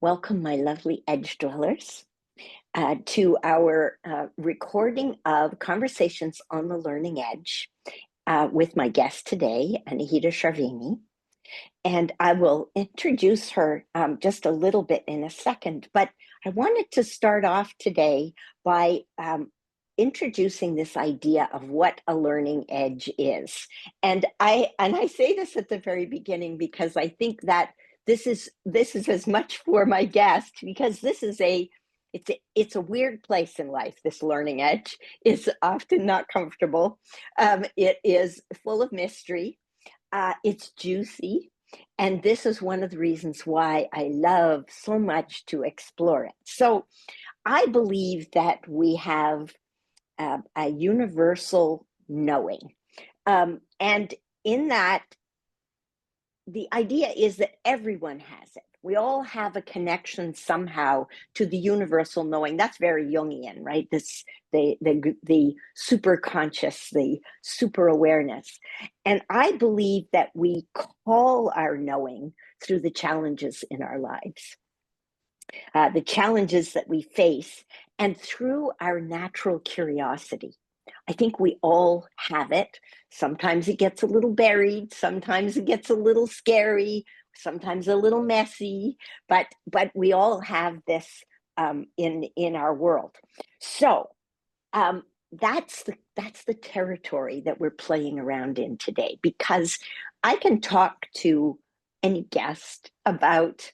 Welcome, my lovely edge dwellers, to our recording of Conversations on the Learning Edge with my guest today, Anahita Shahrvini. And I will introduce her just a little bit in a second, but I wanted to start off today by introducing this idea of what a learning edge is. And I say this at the very beginning because I think that this is as much for my guest, because it's a weird place in life. This learning edge is often not comfortable. It is full of mystery. It's juicy. And this is one of the reasons why I love so much to explore it. So I believe that we have a universal knowing. And in that, the idea is that everyone has it. We all have a connection somehow to the universal knowing. That's very Jungian, right? The super conscious, the super awareness. And I believe that we call our knowing through the challenges in our lives, the challenges that we face, and through our natural curiosity. I think we all have it. Sometimes it gets a little buried. Sometimes it gets a little scary. Sometimes a little messy. But we all have this in our world. So that's the territory that we're playing around in today. Because I can talk to any guest about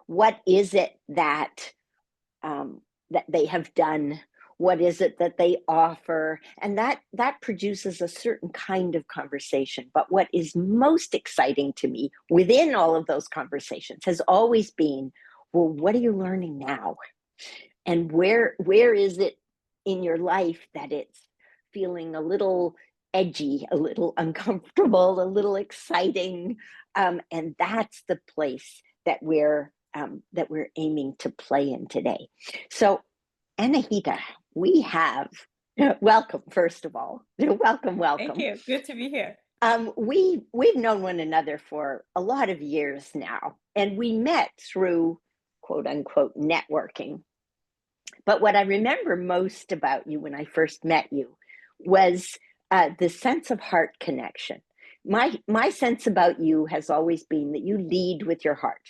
what is it that they have done. What is it that they offer? And that produces a certain kind of conversation. But what is most exciting to me within all of those conversations has always been, well, what are you learning now? And where is it in your life that it's feeling a little edgy, a little uncomfortable, a little exciting? And that's the place that we're aiming to play in today. So, Anahita, we have welcome. First of all, welcome. Thank you. Good to be here. We've known one another for a lot of years now, and we met through quote unquote networking. But what I remember most about you when I first met you was the sense of heart connection. My sense about you has always been that you lead with your heart.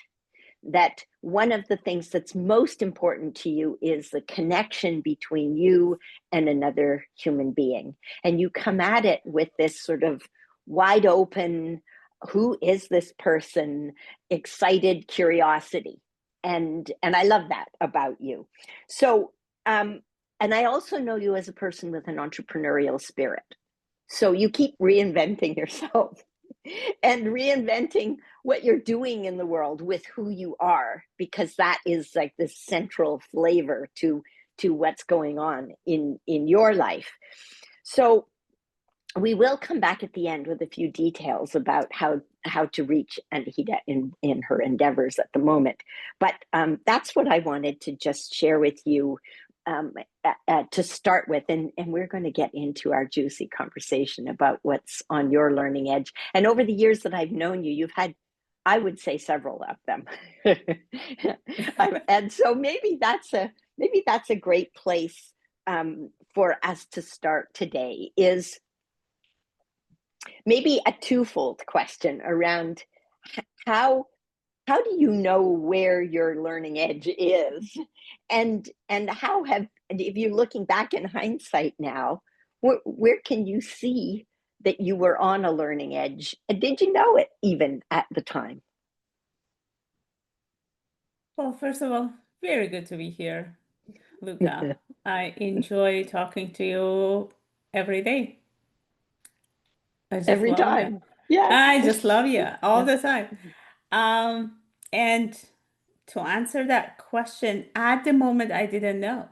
That one of the things that's most important to you is the connection between you and another human being. And you come at it with this sort of wide open, who is this person, excited curiosity. And I love that about you. So, and I also know you as a person with an entrepreneurial spirit. So you keep reinventing yourself and reinventing what you're doing in the world with who you are, because that is like the central flavor to what's going on in your life. So we will come back at the end with a few details about how to reach Anahita in her endeavors at the moment. But that's what I wanted to just share with you to start with, and we're going to get into our juicy conversation about what's on your learning edge. And over the years that I've known you, you've had, I would say, several of them. And so maybe that's a great place for us to start today, is maybe a twofold question around how do you know where your learning edge is, and how if you're looking back in hindsight now, where can you see that you were on a learning edge, and did you know it even at the time? Well, first of all, very good to be here, Lucca. I enjoy talking to you every day. I just Every love you. time. Yeah. I just love you all Yeah. the time. And to answer that question, at the moment, I didn't know.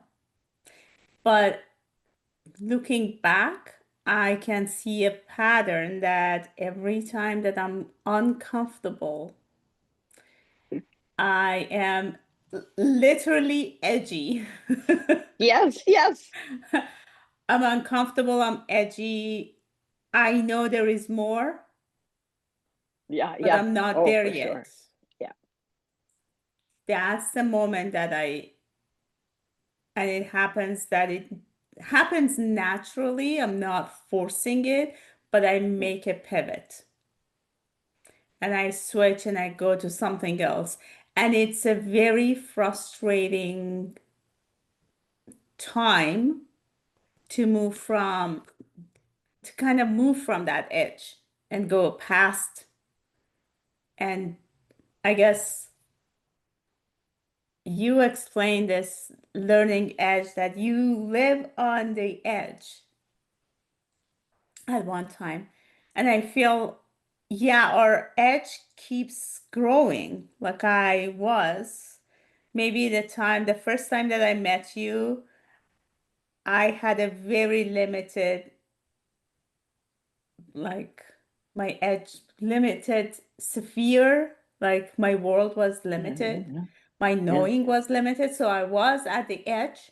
But looking back, I can see a pattern that every time that I'm uncomfortable, I am literally edgy. Yes, yes. I'm uncomfortable, I'm edgy. I know there is more, Yeah, but yeah. I'm not Oh, there for yet. sure. Yeah. that's the moment that and it happens naturally. I'm not forcing it, but I make a pivot and I switch and I go to something else. And it's a very frustrating time to to kind of move from that edge and go past. And I guess you explained this learning edge that you live on the edge at one time. And I feel, yeah, our edge keeps growing like I was. Maybe the first time that I met you, I had a very limited, like my edge, limited sphere, like my world was Yeah, limited, yeah, my yeah, knowing was limited. So I was at the edge,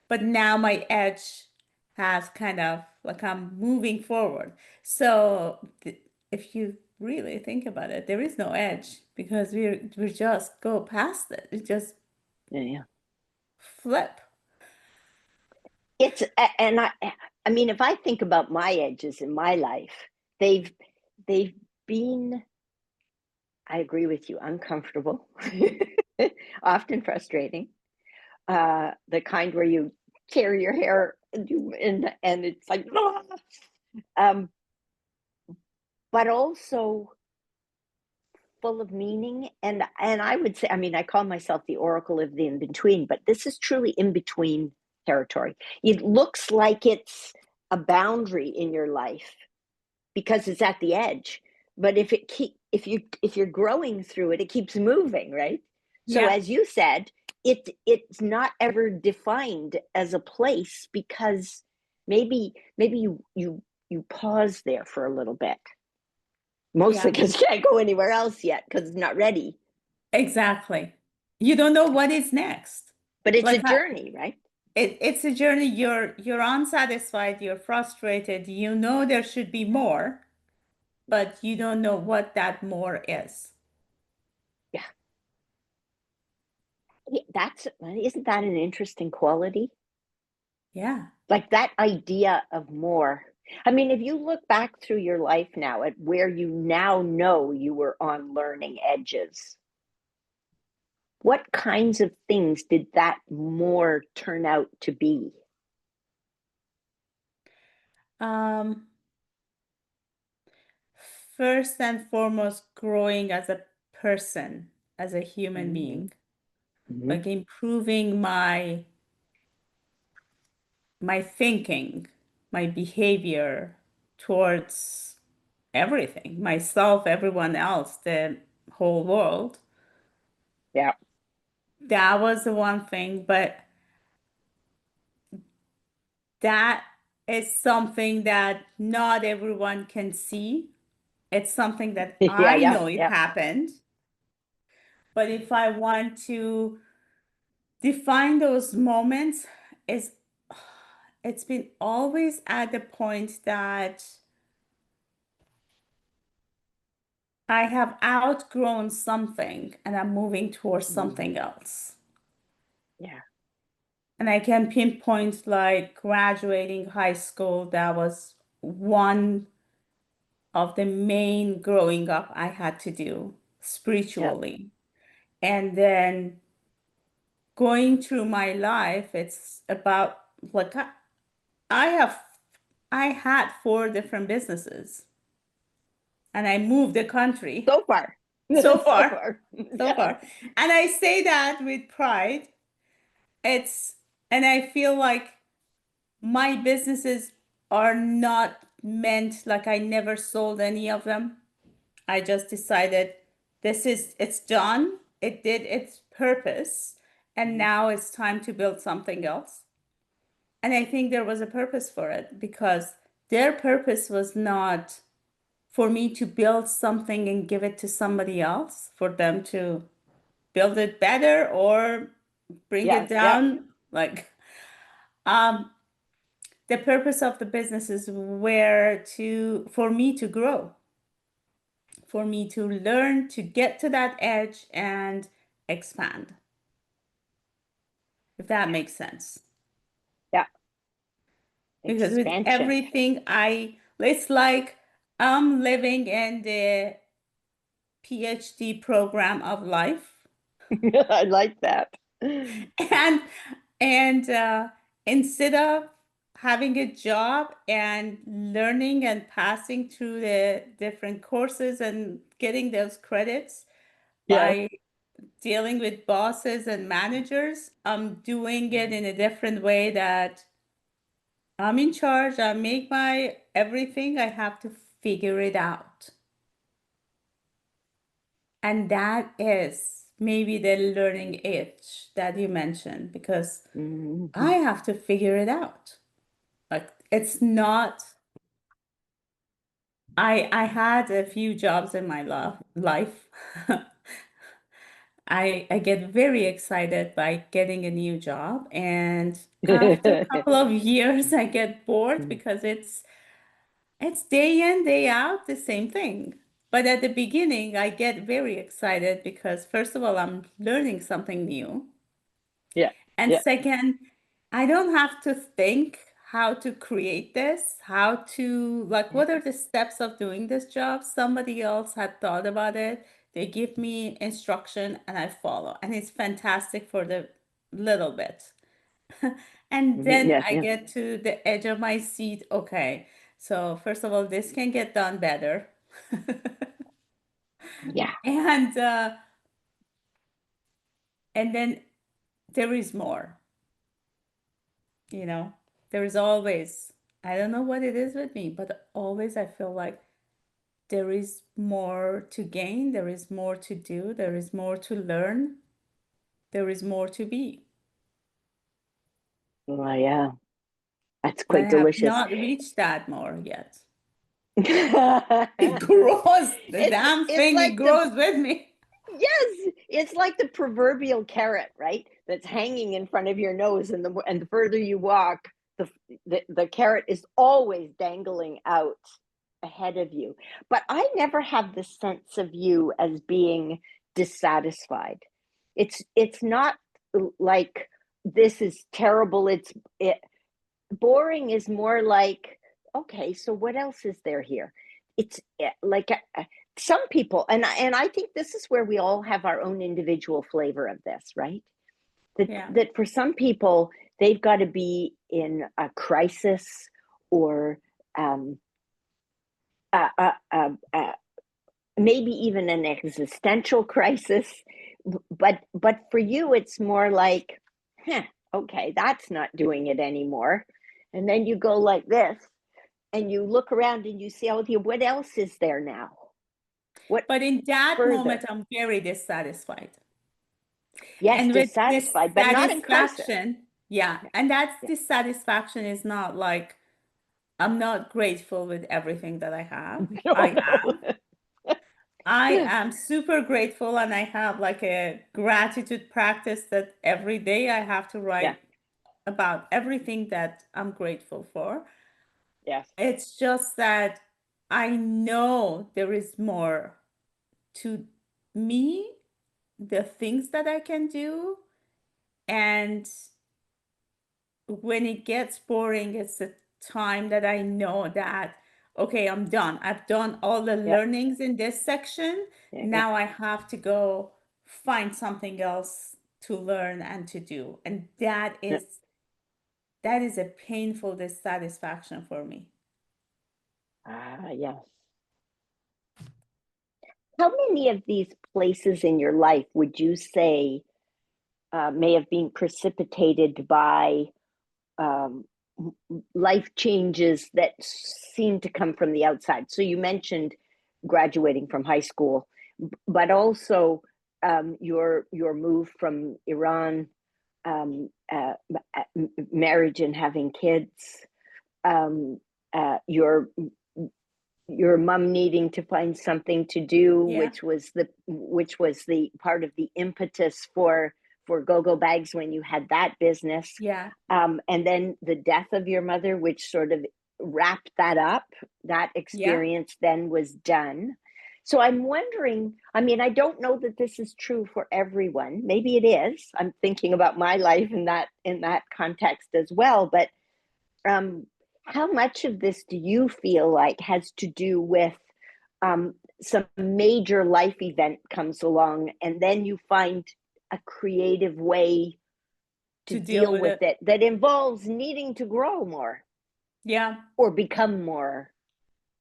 but now my edge has kind of like I'm moving forward. So if you really think about it, there is no edge because we just go past it. We just yeah, yeah. flip. And I mean, if I think about my edges in my life, they've they've been, I agree with you, uncomfortable, often frustrating. The kind where you tear your hair and it's like, ah! um, but also full of meaning. And I would say, I mean, I call myself the oracle of the in between, but this is truly in between territory. It looks like it's a boundary in your life because it's at the edge, but if you're growing through it, it keeps moving, right? So Yeah, as you said, it's not ever defined as a place because maybe you pause there for a little bit, mostly yeah, because you can't go anywhere else yet because it's not ready. exactly. You don't know what is next. But it's a Like journey, right? it's a journey. You're unsatisfied, you're frustrated, you know there should be more, but you don't know what that more is. Yeah. Yeah, that's isn't that an interesting quality? Yeah. Like that idea of more. I mean, if you look back through your life now at where you now know you were on learning edges, what kinds of things did that more turn out to be? Um, First and foremost, growing as a person, as a human Mm-hmm. being, Mm-hmm. like improving my thinking, my behavior towards everything, myself, everyone else, the whole world. Yeah. That was the one thing, but that is something that not everyone can see. It's something that Yeah. I Yeah. know it Yeah. happened. But if I want to define those moments, is it's been always at the point that I have outgrown something and I'm moving towards Mm-hmm. something else. Yeah. And I can pinpoint like graduating high school, that was one of the main growing up I had to do Yeah. spiritually. And then going through my life, it's about like I have I had four different businesses and I moved the country So far. so So far, far. so Yeah. far. And I say that with pride. It's and I feel like my businesses are not meant like I never sold any of them. I just decided it's done. It did its purpose, and Mm-hmm. now it's time to build something else. And I think there was a purpose for it because their purpose was not for me to build something and give it to somebody else, for them to build it better or bring Yeah. it Yeah. down. Like, um, the purpose of the business is where to for me to grow, for me to learn, to get to that edge and expand. if that makes sense. Yeah. Because with Expansion. everything it's like I'm living in the PhD program of life. I like that. And and instead of having a job and learning and passing through the different courses and getting those credits Yes. by dealing with bosses and managers, I'm doing it in a different way that I'm in charge. I make my everything. I have to figure it out. And that is maybe the learning edge that you mentioned because I Mhm. have to figure it out. Like it's not I had a few jobs in my life. I get very excited by getting a new job, and after a couple of years I get bored because it's day in, day out, the same thing. But at the beginning, I get very excited because, first of all, I'm learning something new. Yeah. And Yeah. second, I don't have to think how to create this, how to, like, what are the steps of doing this job? Somebody else had thought about it. They give me instruction and I follow. And it's fantastic for the little bit. And then Yes. I Yeah. get to the edge of my seat. Okay, so first of all, this can get done better. Yeah. And and then there is more, you know. There is always, I don't know what it is with me, but always I feel like there is more to gain, there is more to do, there is more to learn, there is more to be. Well, yeah. That's And I quite have delicious. not reached that more yet. It it's grows, the damn it's thing, it like the grows with me. yes, it's like the proverbial carrot, right? That's hanging in front of your nose, and the further you walk, the carrot is always dangling out ahead of you. But I never have the sense of you as being dissatisfied. It's not like this is terrible. It boring is more like, okay, so what else is there here? It's like some people, and I think this is where we all have our own individual flavor of this, right? Yeah. That for some people they've got to be in a crisis or um, uh, maybe even an existential crisis, but for you it's more like, huh, okay, that's not doing it anymore. And then you go like this and you look around and you see, oh, what else is there now? What But in that moment, further? I'm very dissatisfied. Yes, And with dissatisfied, but not in crisis. dissatisfaction, yeah, and that's Yeah. dissatisfaction is not like I'm not grateful with everything that I have. I No. am. I am super grateful, and I have like a gratitude practice that every day I have to Yeah. write about everything that I'm grateful for. Yes. It's just that I know there is more to me, the things that I can do. And when it gets boring, it's the time that I know that, okay, I'm done. I've done all the Yeah. learnings in this section. Yeah. Yeah. Now I have to go find something else to learn and to do. And Yeah. that is a painful dissatisfaction for me. Ah, yes. How many of these places in your life would you say may have been precipitated by um, life changes that seem to come from the outside? So you mentioned graduating from high school, but also your move from Iran, um, uh, marriage and having kids, um, your mom needing to find something to do, Yeah, which was the part of the impetus for go-go bags when you had that business, yeah, and then the death of your mother, which sort of wrapped that up. That yeah. experience then was done. So I'm wondering, I mean, I don't know that this is true for everyone. Maybe it is. I'm thinking about my life in that context as well. But um, how much of this do you feel like has to do with some major life event comes along, and then you find a creative way to to deal deal with with it. it that involves needing to grow more Yeah, or become more?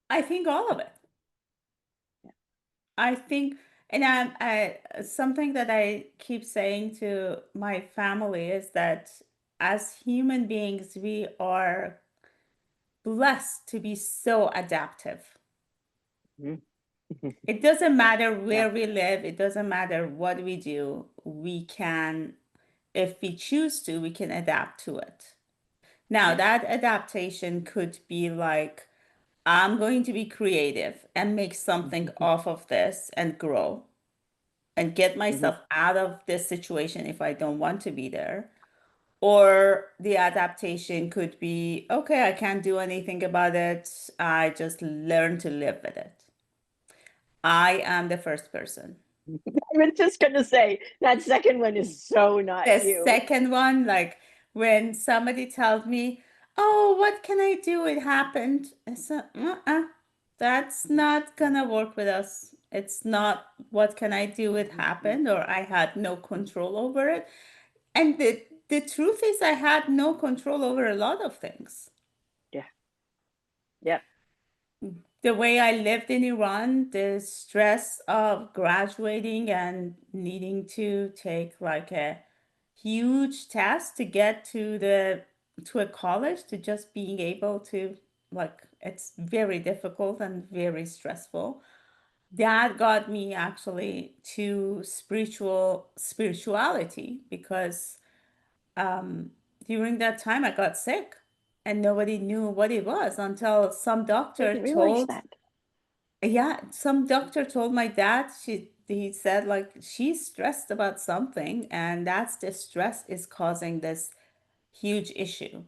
I think all of it. I think, and something that I keep saying to my family is that as human beings, we are blessed to be so adaptive. It doesn't Yeah, matter yeah. where we live, it doesn't matter what we do, we can, if we choose to, we can adapt to it. Now, Yeah. that adaptation could be like, I'm going to be creative and make something off of this and grow and get myself out of this situation if I don't want to be there. Or the adaptation could be, okay, I can't do anything about it. I just learn to live with it. I am the first person. I was just going to say that second one is so not The you. second one, like when somebody tells me, oh, what can I do? It happened. I said, that's not gonna work with us. It's not what can I do? It happened, or I had no control over it. And the truth is, I had no control over a lot of things. Yeah, yeah. The way I lived in Iran, the stress of graduating and needing to take like a huge test to get to a college, to just being able to, like, it's very difficult and very stressful. That got me actually to spirituality because during that time I got sick and nobody knew what it was until some doctor Didn't realize told, that. yeah, some doctor told my dad, he said like she's stressed about something and that's the stress is causing this huge issue.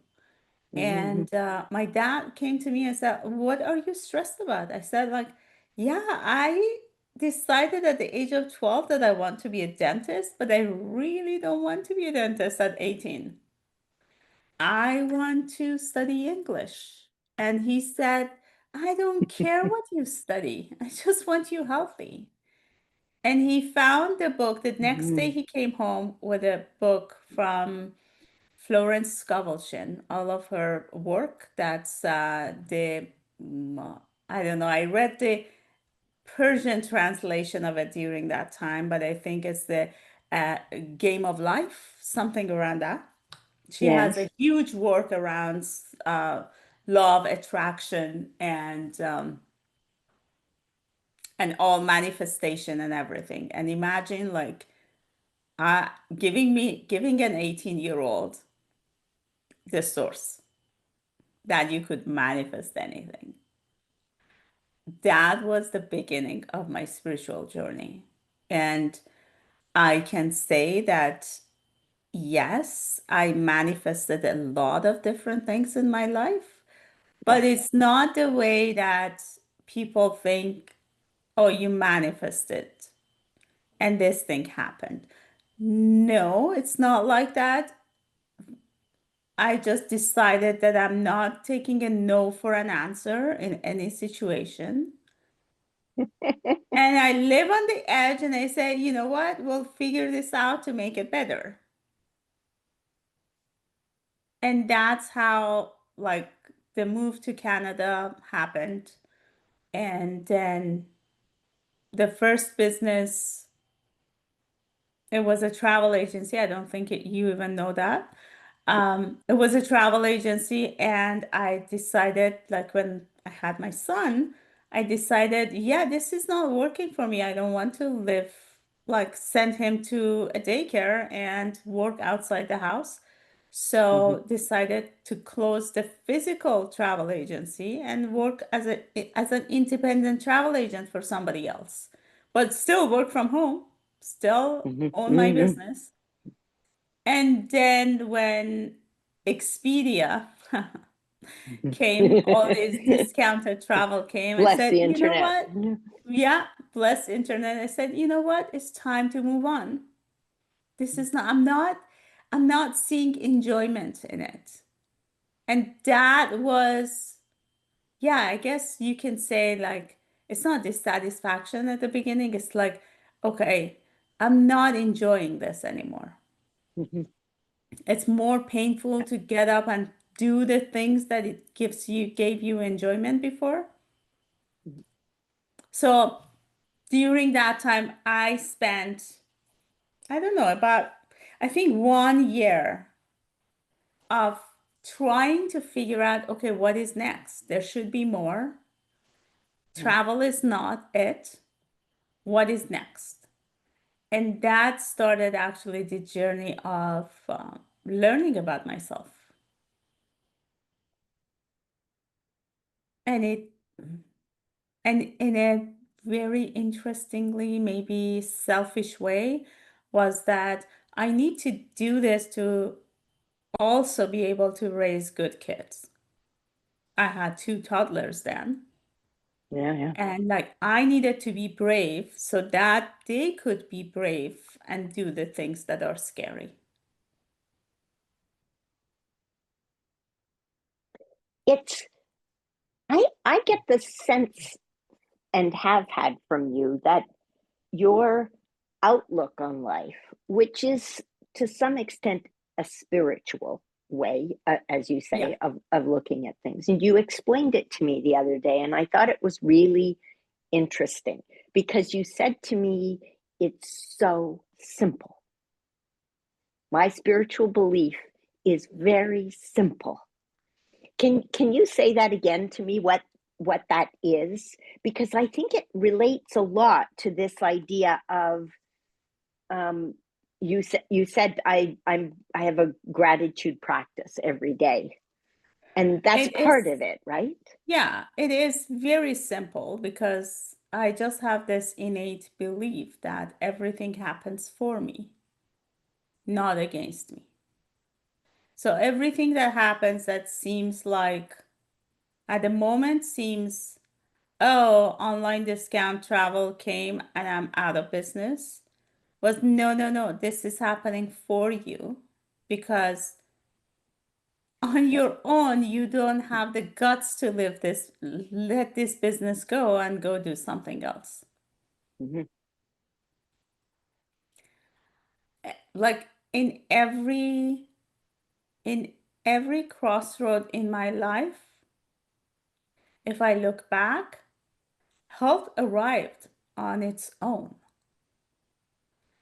And my dad came to me and said, what are you stressed about? I said like, yeah, I decided at the age of 12 that I want to be a dentist, but I really don't want to be a dentist at 18. I want to study English. And he said, I don't care what you study. I just want you healthy. And he found the book. The next day he came home with a book from Florence Scovel, all of her work. That's I don't know, I read the Persian translation of it during that time, but I think it's the uh, Game of Life, something around that. She has Yes. a huge work around law of attraction and all manifestation and everything. And imagine like giving an 18-year-old the source that you could manifest anything. That was the beginning of my spiritual journey. And I can say that yes, I manifested a lot of different things in my life, Yeah. but it's not the way that people think, oh, you manifested and this thing happened. No, it's not like that. I just decided that I'm not taking a no for an answer in any situation. And I live on the edge and I say, you know what? We'll figure this out to make it better. And that's how, like, the move to Canada happened. And then the first business, it was a travel agency. I don't think you even know that. It was a travel agency, and I decided, like when I had my son, I decided, yeah, this is not working for me. I don't want to live, like send him to a daycare and work outside the house. So decided to close the physical travel agency and work as an independent travel agent for somebody else, but still work from home, still own my business. And then when Expedia came, all these discounted travel came, I Bless said, the you know internet. what? Yeah. bless internet. I said, you know what? It's time to move on. This is not, I'm not seeing enjoyment in it. And that was, yeah, I guess you can say like, it's not dissatisfaction at the beginning. It's like, okay, I'm not enjoying this anymore. Mhm. It's more painful to get up and do the things that it gave you enjoyment before. So during that time, I spent, I don't know, about, I think 1 year of trying to figure out, okay, what is next? There should be more. Yeah. Travel is not it. What is next? And that started actually the journey of learning about myself. And it, and in a very interestingly, maybe selfish way, was that I need to do this to also be able to raise good kids. I had two toddlers then. Yeah. Yeah. And like I needed to be brave so that they could be brave and do the things that are scary. It's, I get the sense and have had from you that your outlook on life, which is to some extent a spiritual way, as you Yeah. say, of looking at things. And you explained it to me the other day, and I thought it was really interesting because you said to me, it's so simple. My spiritual belief is very simple. Can you say that again to me, what that is? Because I think it relates a lot to this idea of um, you said I have a gratitude practice every day, and that's It is, part of it, right? yeah, it is very simple because I just have this innate belief that everything happens for me, not against me. So everything that happens that seems like at the moment seems, oh, online discount travel came and I'm out of business. Was no, no, no, this is happening for you because on your own, you don't have the guts to live this, let this business go and go do something else. Mm-hmm. Like in every crossroad in my life, if I look back, health arrived on its own.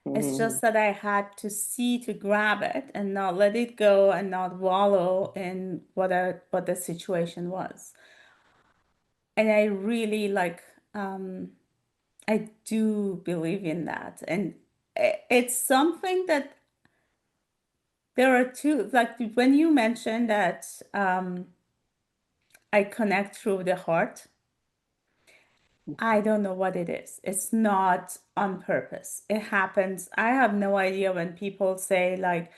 It's Mm-hmm. just that I had to see to grab it and not let it go and not wallow in what the situation was. And I really like I do believe in that. And it's something that there are two, like when you mentioned that I connect through the heart, I don't know what it is. It's not on purpose. It happens. I have no idea when people say like,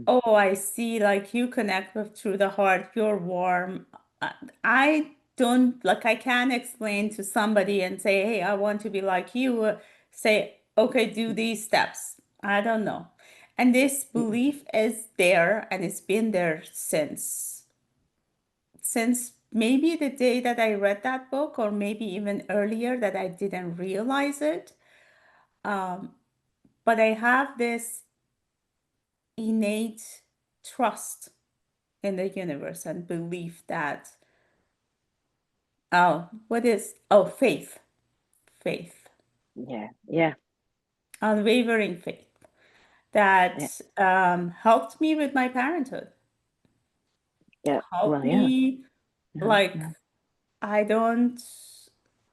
oh, I see, like you connect with through the heart, you're warm. I don't like, I can't explain to somebody and say, hey, I want to be like you. Say, okay, do these steps. I don't know. And this belief is there and it's been there since maybe the day that I read that book, or maybe even earlier that I didn't realize it. But I have this innate trust in the universe and belief that, oh, what is, oh, faith, Yeah, yeah, unwavering faith yeah, that helped me with my parenthood, yeah. helped Well, yeah, me, yeah, like, yeah, I don't,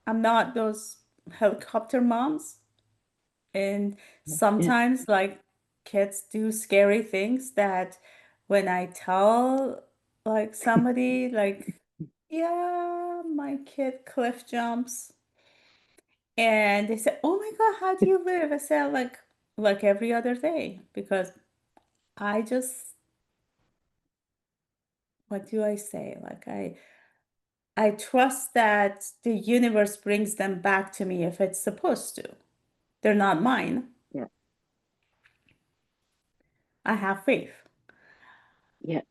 I'm not those helicopter moms. And yeah. sometimes, like, kids do scary things that when I tell, like, somebody, like, yeah, my kid cliff jumps. And they said, "Oh my God, how do you live?" I said, like every other day, because I just, what do I say? Like I trust that the universe brings them back to me if it's supposed to. They're not mine. Yeah. I have faith. Yeah.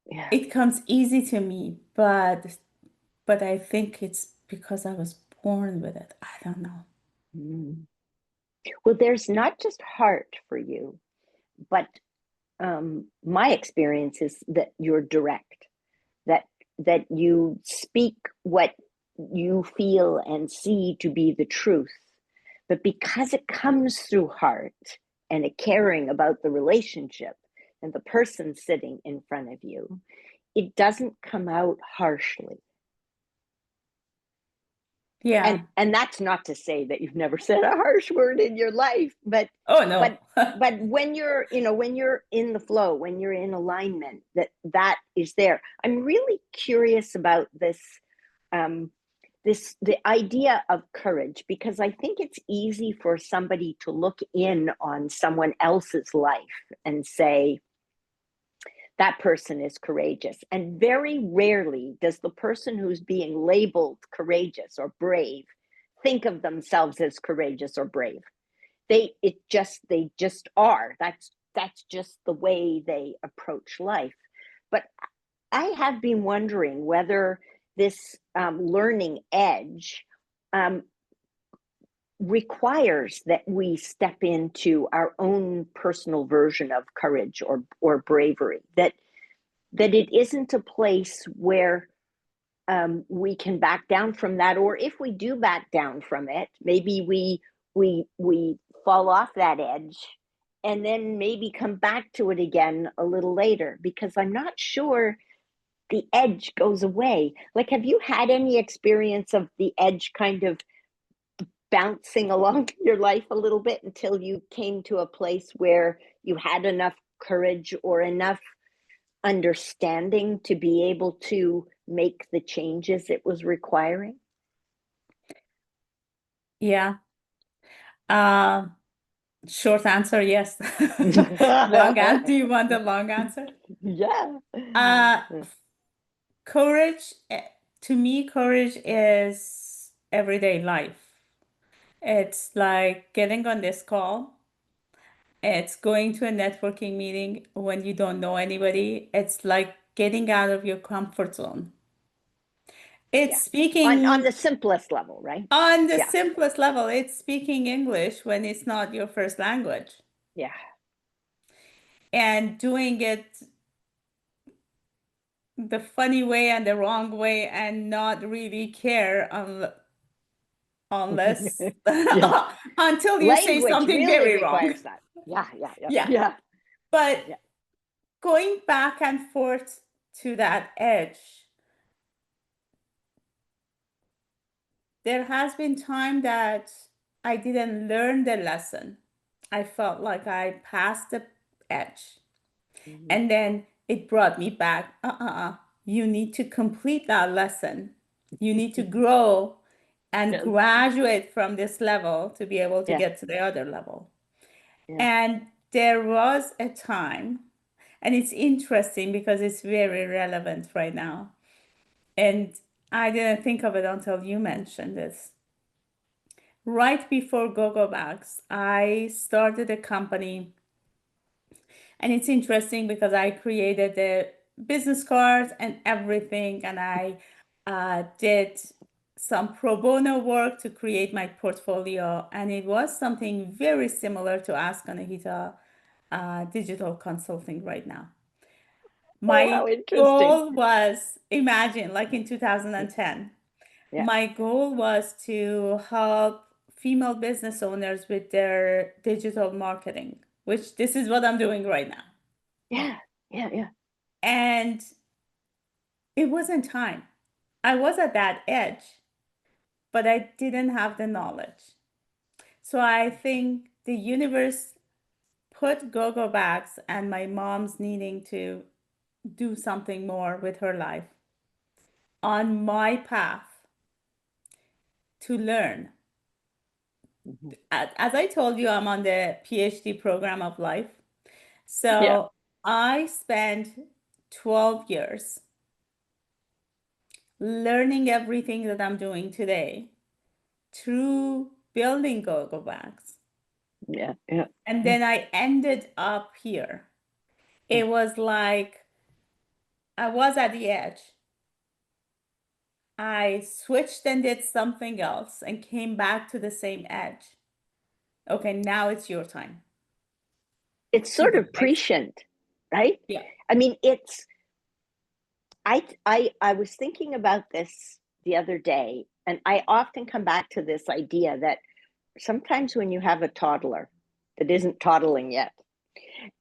Yeah. It comes easy to me, but I think it's because I was born with it. I don't know. Mm. Well, there's not just heart for you, but my experience is that you're direct, that you speak what you feel and see to be the truth. But because it comes through heart and a caring about the relationship and the person sitting in front of you, it doesn't come out harshly. Yeah. And that's not to say that you've never said a harsh word in your life, but Oh no. but but when you're, when you're in the flow, when you're in alignment, that is there. I'm really curious about this, um the idea of courage, because I think it's easy for somebody to look in on someone else's life and say that person is courageous, and very rarely does the person who's being labeled courageous or brave think of themselves as courageous or brave. They just are. That's just the way they approach life. But I have been wondering whether this learning edge um, requires that we step into our own personal version of courage or bravery. That it isn't a place where we can back down from that, or if we do back down from it, maybe we fall off that edge and then maybe come back to it again a little later, because I'm not sure the edge goes away. Like, have you had any experience of the edge kind of bouncing along your life a little bit until you came to a place where you had enough courage or enough understanding to be able to make the changes it was requiring? Yeah. Uh, Short answer, yes. Long answer. Do you want the long answer? Yeah. Uh, Courage, to me, courage is everyday life. It's like getting on this call. It's going to a networking meeting when you don't know anybody. It's like getting out of your comfort zone. It's Yeah. On speaking the simplest level, right? on the Yeah. simplest level. It's speaking English when it's not your first language Yeah. and doing it the funny way and the wrong way and not really care unless Yeah. until you say Language something really very wrong. requires that. Yeah. Yeah. Yeah. Yeah. Yeah. But Yeah. going back and forth to that edge, there has been time that I didn't learn the lesson. I felt like I passed the edge. Mm-hmm. And then it brought me back. You need to complete that lesson. You need to grow and Yes. graduate from this level to be able to Yeah. get to the other level. Yeah. And there was a time, and it's interesting because it's very relevant right now. And I didn't think of it until you mentioned this. Right before GoGo Bags, I started a company. And it's interesting because I created the business cards and everything, and I did some pro bono work to create my portfolio. And it was something very similar to Ask Anahita digital consulting right now. Oh, My how interesting. goal was, imagine, like in 2010, Yeah. my goal was to help female business owners with their digital marketing, which this is what I'm doing right now. Yeah. Yeah. Yeah. And it wasn't time. I was at that edge, but I didn't have the knowledge. So I think the universe put go-go bags and my mom's needing to do something more with her life on my path to learn. Mm-hmm. As I told you, I'm on the PhD program of life. Yeah. So I spent 12 years learning everything that I'm doing today through building go-go bags. Yeah, yeah. And then I ended up here. It was like I was at the edge. I switched and did something else and came back to the same edge. Okay, now it's your time It's to sort do of it. Like, prescient, right? yeah, I mean, I was thinking about this the other day, and I often come back to this idea that sometimes when you have a toddler that isn't toddling yet,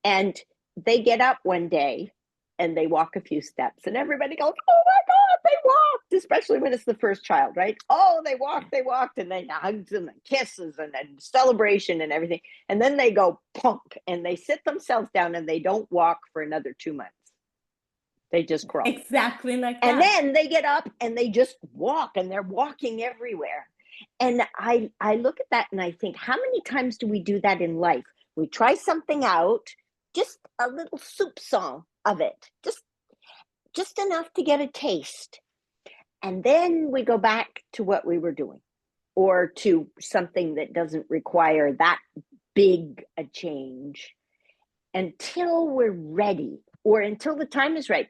and they get up one day and they walk a few steps, and everybody goes, "Oh my God, they walked!" Especially when it's the first child, right? Oh, they walked, and then hugs and kisses and celebration and everything. And then they go plunk and they sit themselves down and they don't walk for another 2 months. They just crawl. exactly like And that. then they get up and they just walk, and they're walking everywhere. And I look at that and I think, how many times do we do that in life? We try something out, just a little soup song of it, just enough to get a taste. And then we go back to what we were doing, or to something that doesn't require that big a change until we're ready, or until the time is right.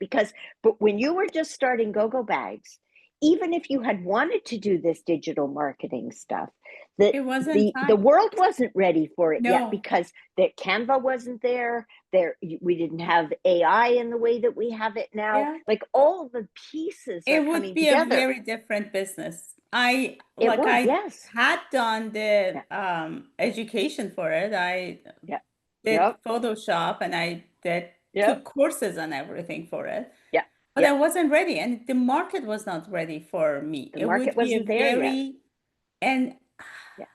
But when you were just starting go-go bags, even if you had wanted to do this digital marketing stuff, that It wasn't the time. world wasn't ready for it yet, No. because the Canva wasn't there, we didn't have AI in the way that we have it now. Yeah. Like, all the pieces are It would coming be a together. very different business. I It like would, I yes. had done the Yeah, education for it. I yeah, did yep, Photoshop and I did yep, took courses on everything for it. yeah, But yeah. I wasn't ready and the market was not ready for me. The It market would be a wasn't there yet. very and Yeah.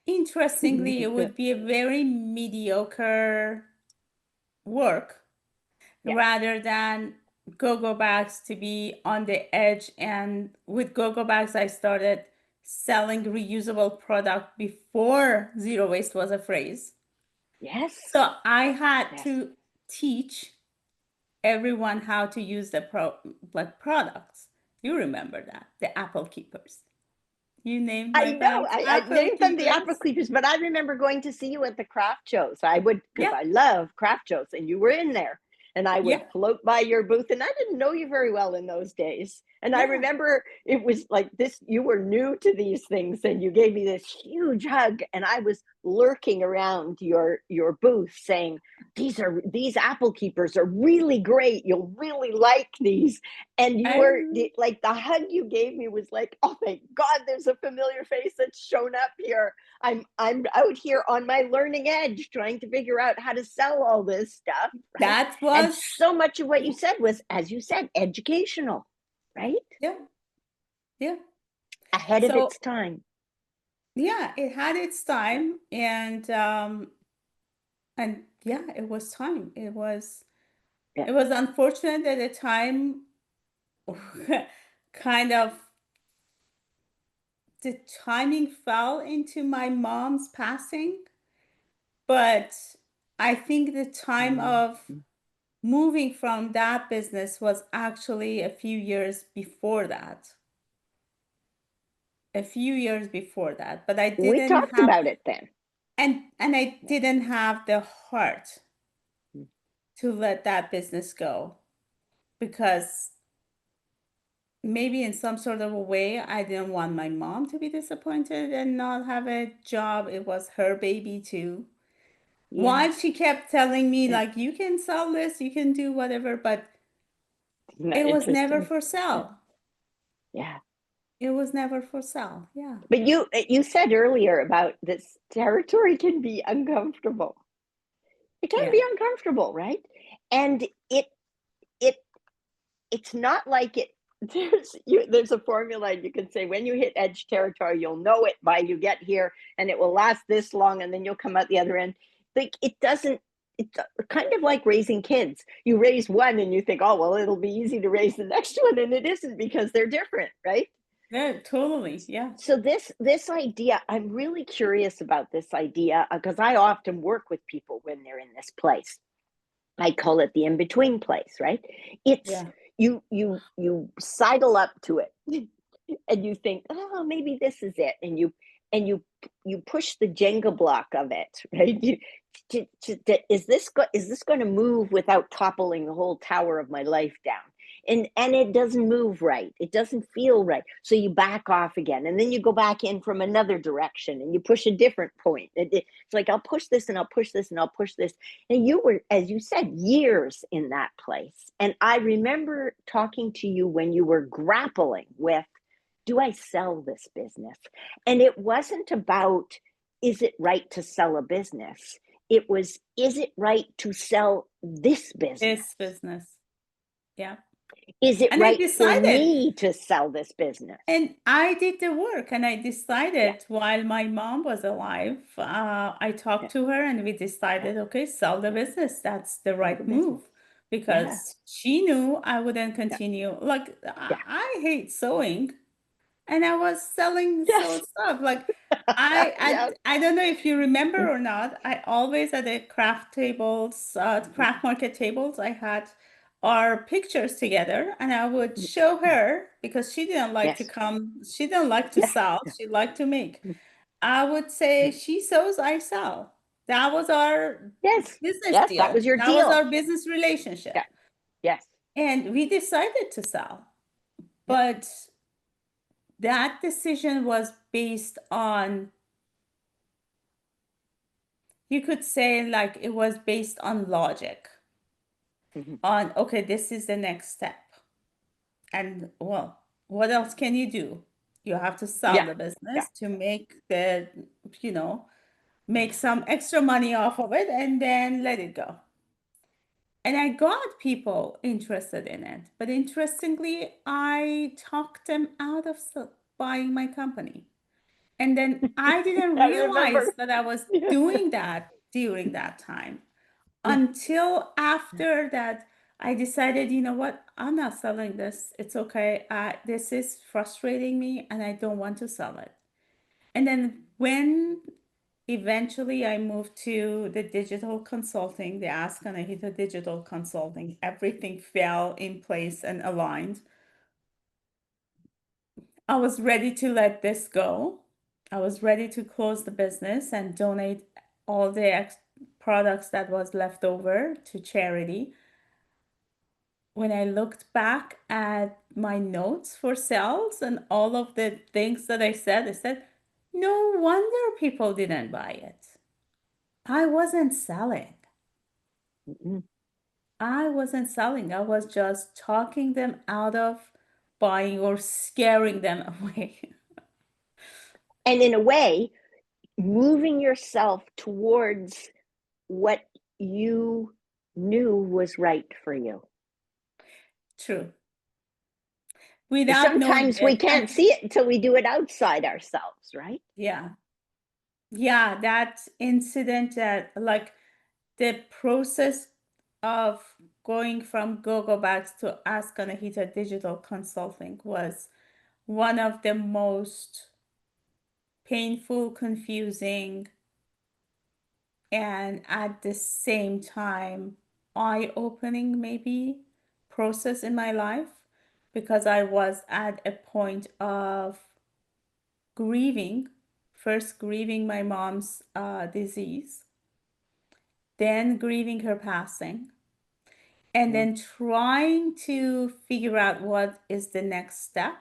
interestingly, it would be a very mediocre work Yeah. rather than go-go bags to be on the edge. And with go-go bags, I started selling reusable product before zero waste was a phrase. Yes. So I had Yes. to teach everyone how to use the products. You remember that, the apple keepers. You named I my know. bags I apple named them the apple keepers. cleavers, but I remember going to see you at the craft shows. I would, because Yeah, I love craft shows, and you were in there, and I would yeah, float by your booth, and I didn't know you very well in those days. And I yeah. remember it was like this, you were new to these things, and you gave me this huge hug, and I was lurking around your booth saying, these apple keepers are really great. You'll really like these. And you were I like, the hug you gave me was like, oh thank God, there's a familiar face that's shown up here. I'm out here on my learning edge trying to figure out how to sell all this stuff, right? that And was so much of what you yeah, said was, as you said, educational, right? yeah, yeah. Ahead of So its time. yeah, it had its time and yeah, it was time. Yeah. It was unfortunate at the time kind of the timing fell into my mom's passing, but I think the time of Mhm. moving from that business was actually a few years before that. A few years before that, but I We didn't talked have about it then. and I Yeah. didn't have the heart Mm. to let that business go because maybe in some sort of a way I didn't want my mom to be disappointed and not have a job. It was her baby too. While Yes. she kept telling me Yeah. like you can sell this, you can do whatever, but Not it was never interesting. for Yeah. sale. Yeah. It was never for sale. Yeah. But you said earlier about this territory can be uncomfortable. It can Yeah. be uncomfortable, right? And it it's not like it there's a formula you can say, when you hit edge territory, you'll know it by you get here, and it will last this long, and then you'll come out the other end. Like, it doesn't, it's kind of like raising kids. You raise one and you think, oh well, it'll be easy to raise the next one, and it isn't, because they're different, right? Yeah, totally. Yeah. So this idea, I'm really curious about this idea, because I often work with people when they're in this place. I call it the in between place, right? It's, Yeah. you sidle up to it and you think, oh, maybe this is it, and you push the Jenga block of it, right? Is this going to move without toppling the whole tower of my life down? And it doesn't move right. It doesn't feel right. So you back off again, and then you go back in from another direction, and you push a different point. It's like, I'll push this, and I'll push this, and I'll push this. And you were, as you said, years in that place. And I remember talking to you when you were grappling with, do I sell this business? And it wasn't about, is it right to sell a business? It was, is it right to sell this business? This business. Yeah. Is it And I right for decided, me to sell this business? and I did the work, and I Yeah, decided while my mom was alive, I yeah, talked to her and we yeah, decided, okay, sell the yeah. business. That's the Sell the right business. move because Yes. she knew I wouldn't Yeah. continue. Like, Yeah. I hate sewing, and I was selling Yes. sewed stuff. Like, Yeah. I don't know if you remember or not. I always at the craft tables, craft market tables, I had our pictures together, and I would show her because she didn't like to Yes. come. She didn't like to Yeah. sell. Yeah. She liked to make. I would say she sews, I sell. That was our Yes. business Yes. That deal. was your That was deal. our business Yeah. relationship, Yes. and we decided to sell, Yeah. but that decision was based on, you could say, like, it was based on logic, Mhm. on, okay, this is the next step. And well, what else can you do? You have to sell Yeah. the Yeah. business to make the, you know, make some extra money off of it and then let it go. And I got people interested in it. But interestingly, I talked them out of buying my company. And then I didn't I realize remember. that I was Yeah. doing that during that time until after that. I decided, you know what? I'm not selling this. It's okay. This is frustrating me and I don't want to sell it. And then when eventually I moved to the digital consulting, the Ask Anahita digital consulting, everything fell in place and aligned. I was ready to let this go. I was ready to close the business and donate all the products that was left over to charity. When I looked back at my notes for sales and all of the things that I said, no wonder people didn't buy it. I wasn't selling. Mhm. I wasn't selling. I was just talking them out of buying or scaring them away. And in a way, moving yourself towards what you knew was right for you. True. Without knowing Sometimes we it. can't And see it until we do it outside ourselves, right? yeah, yeah, that incident, that like the process of going from Go Bags to Ask Anahita Digital Consulting was one of the most painful, confusing, and at the same time eye-opening maybe process in my life because I was at a point of grieving, first grieving my mom's disease, then grieving her passing, and Mhm. then trying to figure out what is the next step.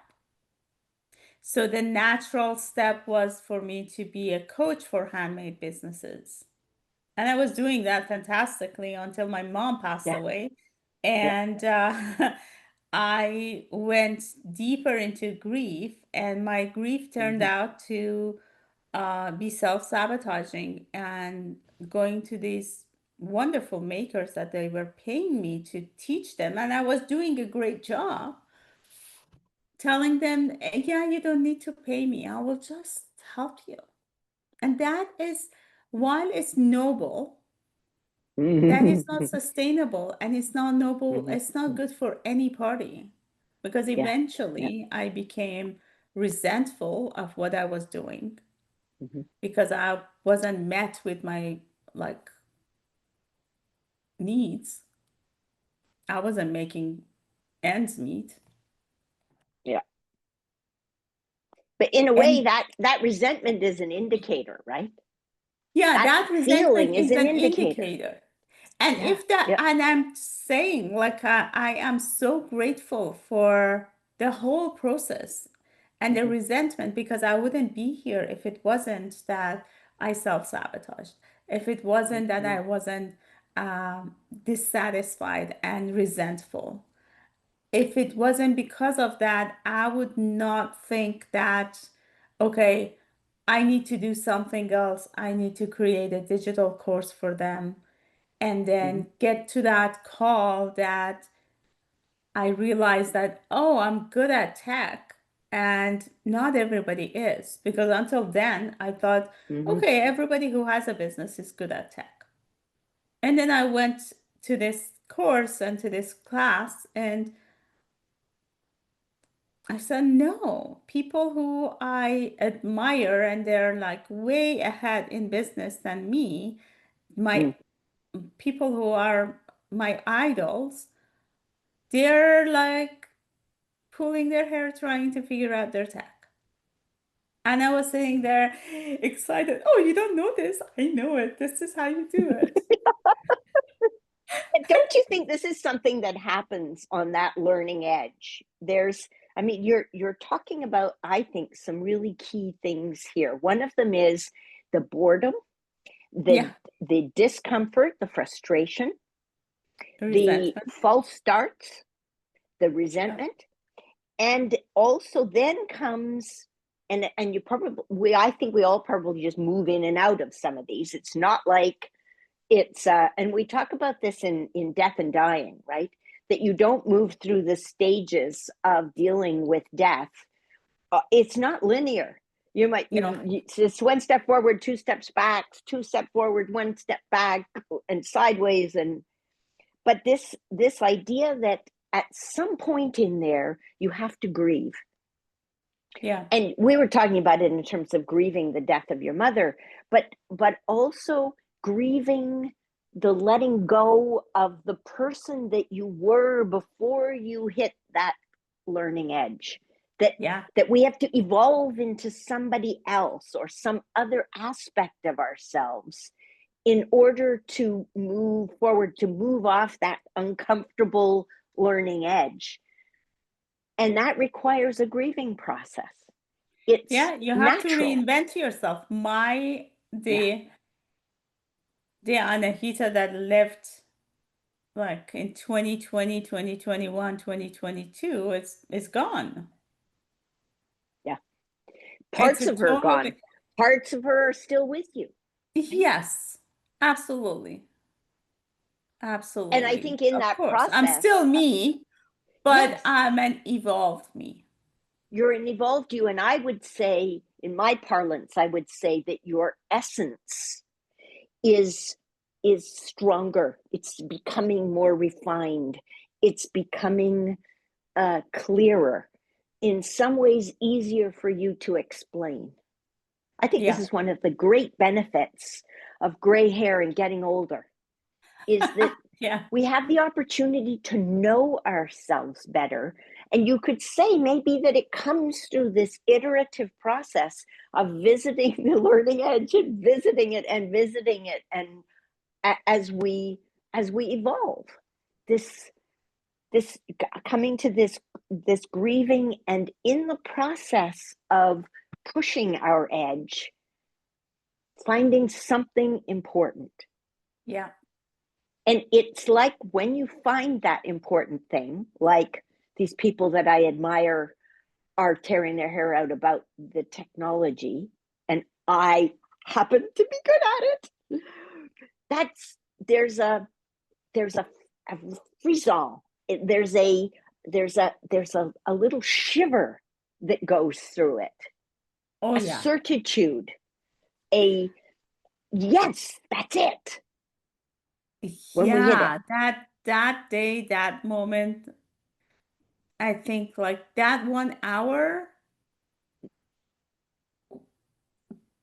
So the natural step was for me to be a coach for handmade businesses. And I was doing that fantastically until my mom passed Yeah. away. Yeah. And I went deeper into grief, and my grief turned Mhm. out to be self-sabotaging and going to these wonderful makers that they were paying me to teach them. And I was doing a great job telling them, yeah, you don't need to pay me. I will just help you. And that is, while it's noble, that is not Mhm. sustainable and it's not noble, Mhm. it's not good for any party. Because Yeah. Yeah. eventually I became resentful of what I was doing Mhm. because I wasn't met with my like needs. I wasn't making ends meet. Yeah. But in a way, And that resentment is an indicator, right? yeah, That that resentment feeling is is an an indicator. indicator. And Yeah. if that, Yeah. and I'm saying, like, I am so grateful for the whole process and the Hmm. resentment, because I wouldn't be here if it wasn't that I self-sabotaged, if it wasn't that Hmm. I wasn't dissatisfied and resentful. If it wasn't because of that, I would not think that, okay, I need to do something else. I need to create a digital course for them and Hmm. then get to that call that I realized that, oh, I'm good at tech. And not everybody is. Because until then, I thought, Hmm. okay, everybody who has a business is good at tech. And then I went to this course and to this class, and I said, no, people who I admire and they're like way ahead in business than me, my people who are my idols, they're like pulling their hair trying to figure out their tech. And I was sitting there excited. Oh, you don't know this? I know it. This is how you do it. Don't you think this is something that happens on that learning edge? I mean, you're talking about, I think, some really key things here. One of them is the boredom, the Yeah, the discomfort, the frustration, the resentment. false starts, the Yeah, resentment, and also then comes, and you probably, we I think we all probably just move in and out of some of these. It's not like it's and we talk about this in death and dying, right? That you don't move through the stages of dealing with death. It's not linear. You might no, it's one step forward, two steps back, two step forward, one step back, and sideways. And but this idea that at some point in there you have to grieve. yeah, And we were talking about it in terms of grieving the death of your mother, but also grieving the letting go of the person that you were before you hit that learning edge, that yeah, that we have to evolve into somebody else or some other aspect of ourselves in order to move forward, to move off that uncomfortable learning edge. And that requires a grieving process. It's yeah. You have to natural. reinvent yourself. Yeah. The Anahita that lived like in 2020, 2021, 2022 is gone. Yeah. It's Parts a of her gone. totally, Parts of her are still with you. Right? yes, absolutely. And I Absolutely. think in Of that course. I'm process, still me, but yes, I'm an evolved me. you're an evolved you. And I would say, in my parlance, I would say that your essence is is stronger. It's becoming more refined. It's becoming clearer. In some ways, easier for you to explain. I think this Yeah. is one of the great benefits of gray hair and getting older, is that Yeah. we have the opportunity to know ourselves better. And you could say maybe that it comes through this iterative process of visiting the learning edge and visiting it and visiting it. And as we evolve, this this coming to this grieving, and in the process of pushing our edge, finding something important. Yeah. And it's like when you find that important thing, like these people that I admire are tearing their hair out about the technology, and I happen to be good at it. That's there's a frisson. There's a little shiver that goes through it, Oh, a yeah. certitude, a yes, that's it when we hit it. Yeah. That day, that moment, I think like that 1 hour,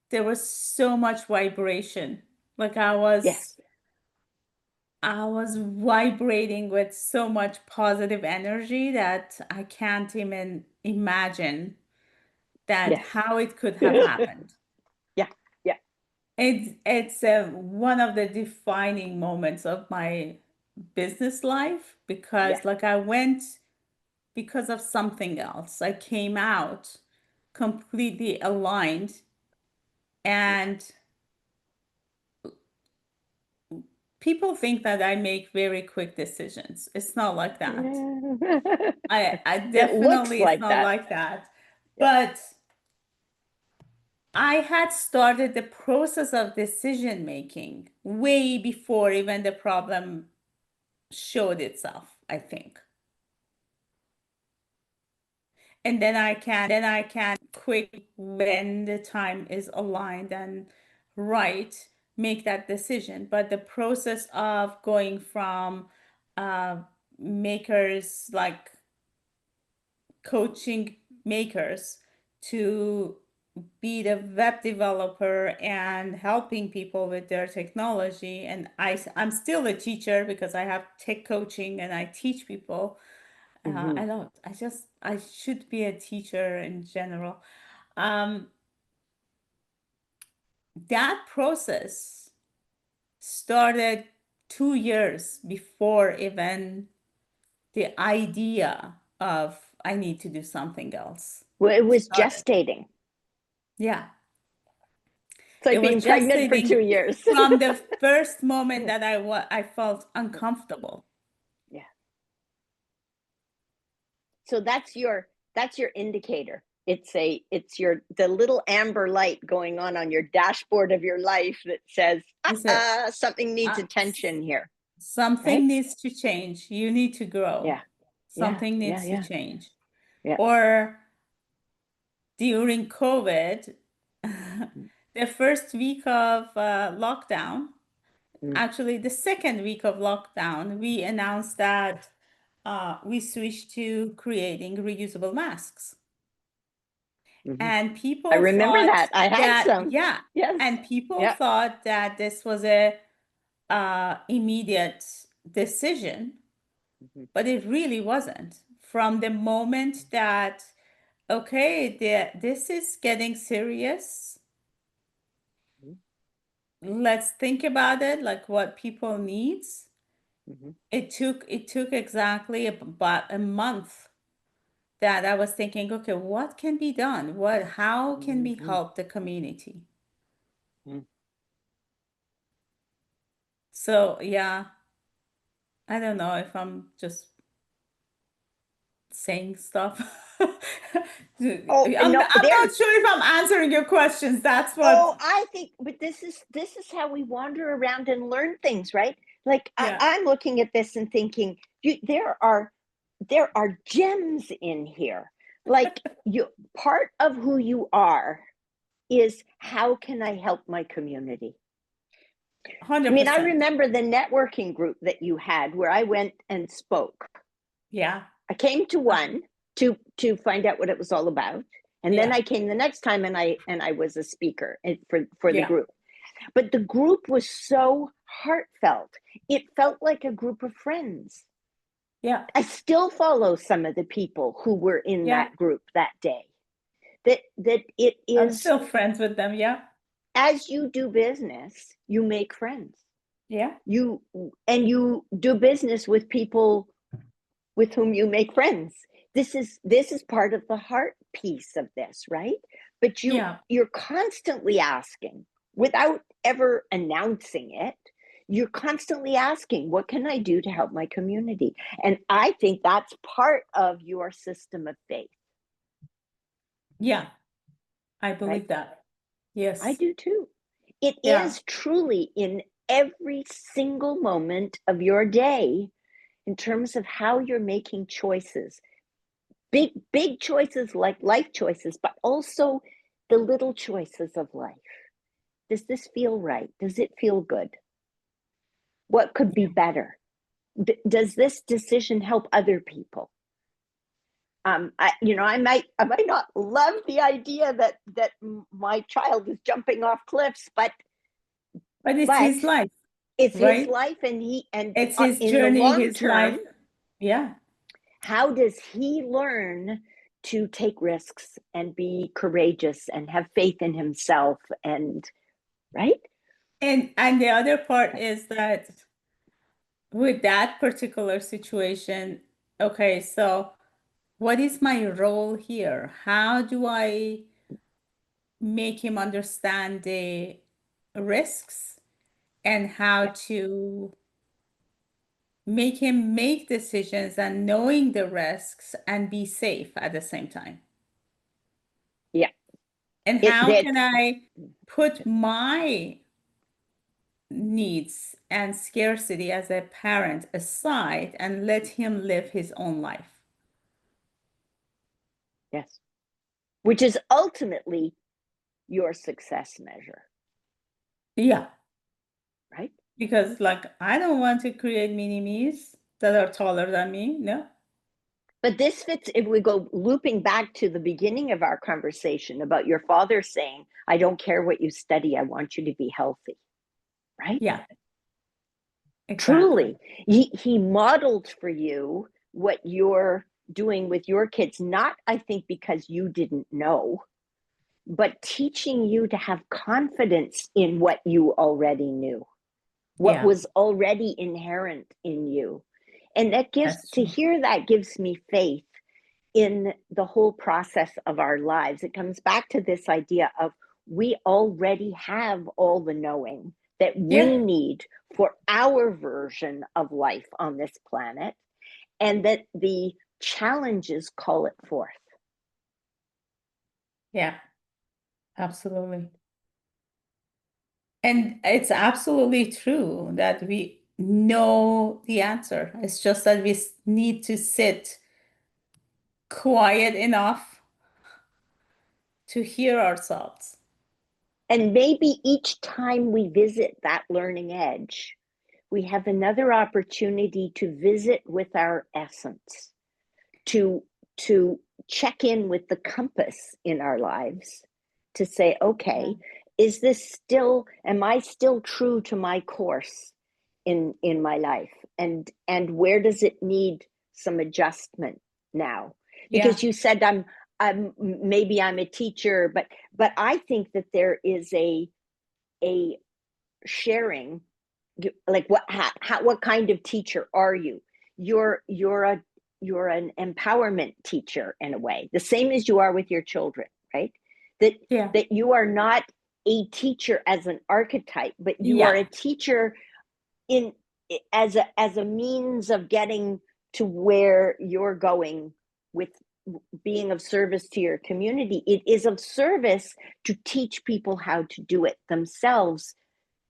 there was so much vibration. Like I was Yes. I was vibrating with so much positive energy that I can't even imagine that Yes. how it could have happened. Yeah. Yeah. It's one of the defining moments of my business life Yeah. because like I went because of something else. I came out completely aligned and people think that I make very quick decisions. It's not like that. I It looks definitely it's like not that. like that. Yeah. But I had started the process of decision making way before even the problem showed itself, I think. And then I can quick when the time is aligned and right, make that decision. But the process of going from uh, makers like coaching makers to be the web developer and helping people with their technology. And I'm still a teacher because I have tech coaching and I teach people. Hmm. I don't, I should be a teacher in general. Um, that process started 2 years before even the idea of I need to do something else Well, it was started. gestating. Yeah. It's It like was being pregnant for gestating 2 years. from the first moment that I felt uncomfortable. Yeah. So that's your indicator. It's your the little amber light going on your dashboard of your life that says, Is it something needs uh, attention here, right? something needs to change. You need to grow. Yeah. Yeah. Something Yeah. needs to Yeah. change. Yeah. Or during COVID, the first week of lockdown, Mm-hmm. actually the second week of lockdown, we announced that we switched to creating reusable masks. Mm-hmm. And I people remember thought that. I had that, some. yeah, Yes. and people Yeah. thought that this was a immediate decision, Mm-hmm. but it really wasn't. From the moment that, okay, this is getting serious, let's think about it, like what people needs. Mm-hmm. It took exactly about a month that I was thinking, okay, what can be done? How can we Mm-hmm. help the community? Mm-hmm. So yeah, I don't know if I'm just saying stuff. Oh I'm no, not sure if I'm answering your questions. That's oh, what, I think, but this is how we wander around and learn things, right? Like yeah, I'm looking at this and thinking, there are gems in here. Like you, part of who you are is how can I help my community? I mean, I 100%. remember the networking group that you had where I went and spoke. Yeah, I came to one to find out what it was all about, and then yeah, I came the next time and I was a speaker for the yeah, group. But the group was so heartfelt. It felt like a group of friends. yeah, I still follow some of the people who were in yeah. that group that day. That it I'm is, still friends with them. Yeah, as you do business, you make friends. yeah, You you do business with people with whom you make friends. This is part of the heart piece of this, right? But yeah, you're constantly asking without ever announcing it. You're constantly asking, what can I do to help my community? And I think that's part of your system of faith, yeah. I right? believe that. I Yes. do too. It Yeah. is truly in every single moment of your day in terms of how you're making choices, big choices like life choices, but also the little choices of life. Does this feel right? Does it feel good? What could be Yeah. better? Does this decision help other people? I might not love the idea that my child is jumping off cliffs, but But it's but his life. It's his right? life, and It's his in the journey, long his life. term, Yeah. how does he learn to take risks and be courageous and have faith in himself, and right? And the other part is that with that particular situation, okay, so what is my role here? How do I make him understand the risks and how Yeah, to make him make decisions and knowing the risks and be safe at the same time? yeah. And It how that can I put my needs and scarcity as a parent aside and let him live his own life? yes, which is ultimately your success measure, Yeah, right? because like I don't want to create mini me's that are taller than me. No. But this fits if we go looping back to the beginning of our conversation about your father saying, I don't care what you study, I want you to be healthy, right? Yeah, exactly. Truly, he modeled for you what you're doing with your kids, not, I think, because you didn't know, but teaching you to have confidence in what you already knew, what Yeah, was already inherent in you. And that gives, that's to true. hear that gives me faith in the whole process of our lives. It comes back to this idea of we already have all the knowing that we Yeah, need for our version of life on this planet, and that the challenges call it forth. yeah, absolutely. And it's absolutely true that we know the answer. It's just that we need to sit quiet enough to hear ourselves. And maybe each time we visit that learning edge, we have another opportunity to visit with our essence, to to check in with the compass in our lives, to say, Yeah. okay, is this still, am I still true to my course in my life, and where does it need some adjustment now? Yeah, Because you said I'm maybe I'm a teacher, but I think that there is a sharing, like what kind of teacher are you? You're you're an empowerment teacher in a way, the same as you are with your children, right? that yeah, that you are not a teacher as an archetype, but you are a yeah, teacher in as a means of getting to where you're going with being of service to your community. It is of service to teach people how to do it themselves,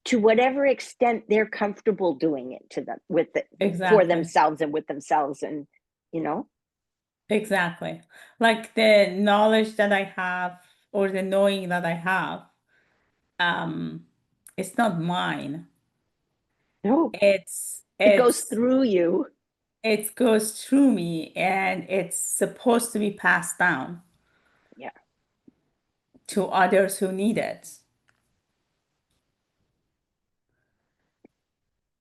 to whatever extent they're comfortable doing it to them, with it, for exactly. themselves and with themselves, and you know. Exactly. Like the knowledge that I have or the knowing that I have, um, it's not mine. No, It's it goes it's through you. it goes through me and it's supposed to be passed down Yeah, to others who need it.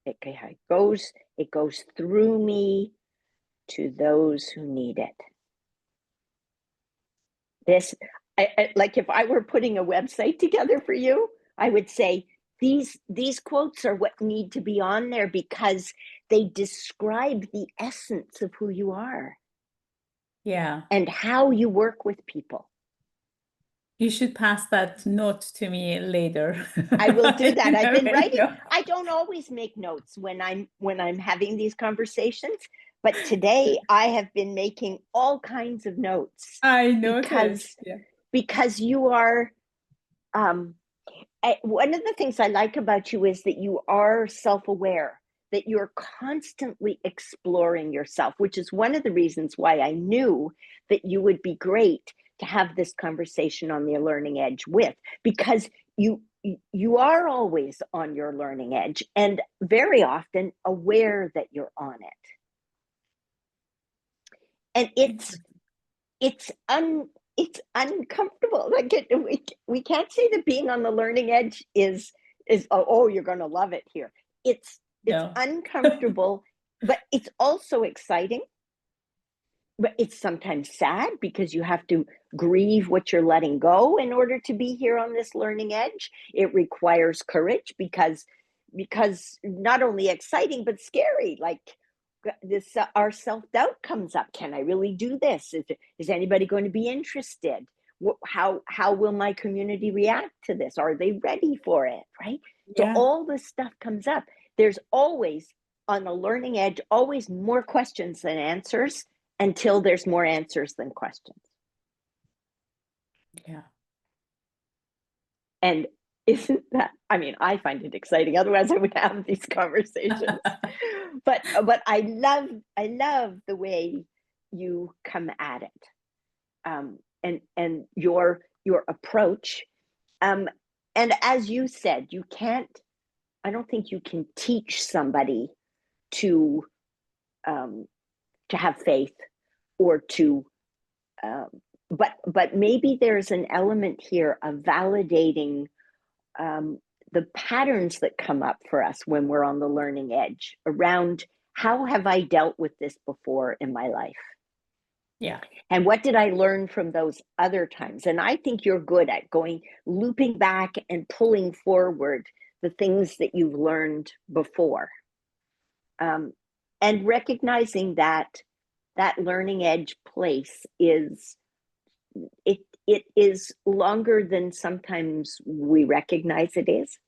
it goes through me to those who need it. This, like if I were putting a website together for you, I would say these quotes are what need to be on there, because they describe the essence of who you are Yeah. and how you work with people. You should pass that note to me later. I will do I that. think I've I been may writing. know. I don't always make notes when I'm having these conversations, but today I have been making all kinds of notes, I noticed. because Yeah. you are, um one of the things I like about you is that you are self-aware, that you're constantly exploring yourself, which is one of the reasons why I knew that you would be great to have this conversation on the learning edge with, because you are always on your learning edge, and very often aware that you're on it. And it's un it's uncomfortable. Like we can't say that being on the learning edge is oh, you're going to love it here. it's No. uncomfortable, but it's also exciting. But it's sometimes sad because you have to grieve what you're letting go in order to be here on this learning edge. It requires courage because not only exciting but scary. Like this, our self-doubt comes up. Can I really do this? Is anybody going to be interested? How will my community react to this? Are they ready for it? Right? So Yeah. all this stuff comes up. There's always, on the learning edge, always more questions than answers, until there's more answers than questions. Yeah. And isn't that, I mean, I find it exciting. Otherwise I would have these conversations. but I love the way you come at it. And your approach. And as you said, I don't think you can teach somebody to have faith, or to but maybe there's an element here of validating the patterns that come up for us when we're on the learning edge around how have I dealt with this before in my life? Yeah. And what did I learn from those other times? And I think you're good at looping back and pulling forward the things that you've learned before. And recognizing that learning edge place is longer than sometimes we recognize it is.